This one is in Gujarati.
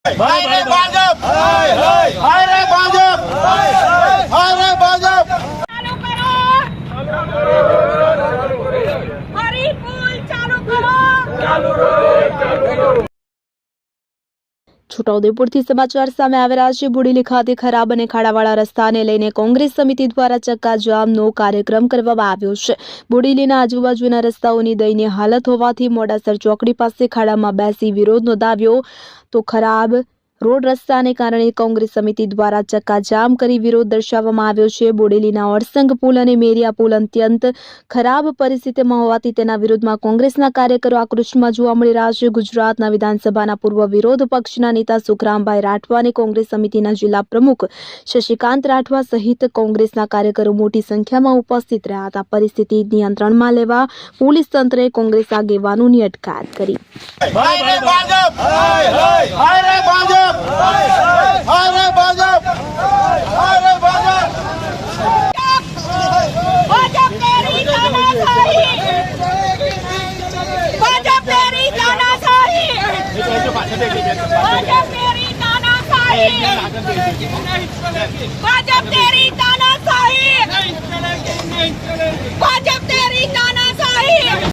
હાય રે ભાજપ, હાય રે ભાજપ, હાય રે ભાજપ। ચાલુ કરો, હરિપુલ ચાલુ કરો। છોટાઉદેપુરથી સમાચાર સામે આવી રહ્યા છે। બોડેલી ખાતે ખરાબ અને ખાડાવાળા રસ્તાને લઈને કોંગ્રેસ સમિતિ દ્વારા ચક્કાજામનો કાર્યક્રમ કરવામાં આવ્યો છે। બોડેલીના આજુબાજુના રસ્તાઓની દયનીય હાલત હોવાથી મોડાસર ચોકડી પાસે ખાડામાં બેસી વિરોધ નોંધાવ્યો તો ખરાબ રોડ રસ્તાને કારણે કોંગ્રેસ સમિતિ દ્વારા ચક્કાજામ કરી વિરોધ દર્શાવવામાં આવ્યો છે। બોડેલીના ઓરસંગ પુલ અને મેરિયા પુલ અત્યંત ખરાબ પરિસ્થિતિમાં હોવાથી તેના વિરોધમાં કોંગ્રેસના કાર્યકરો આક્રોશમાં જોવા મળી રહ્યા છે। ગુજરાતના વિધાનસભાના પૂર્વ વિરોધ પક્ષના નેતા સુખરામભાઈ રાઠવા અને કોંગ્રેસ સમિતિના જિલ્લા પ્રમુખ શશિકાંત રાઠવા સહિત કોંગ્રેસના કાર્યકરો મોટી સંખ્યામાં ઉપસ્થિત રહ્યા હતા। પરિસ્થિતિ નિયંત્રણમાં લેવા પોલીસ તંત્રએ કોંગ્રેસ આગેવાનોની અટકાયત કરી। હાય રે ભાજપ, હાય રે ભાજપ, હાય રે ભાજપ, હાય રે ભાજપ। ભાજપ તેરી તાનાશાહી, ભાજપ તેરી તાનાશાહી, ભાજપ તેરી તાનાશાહી, ભાજપ તેરી તાનાશાહી, ભાજપ તેરી તાનાશાહી।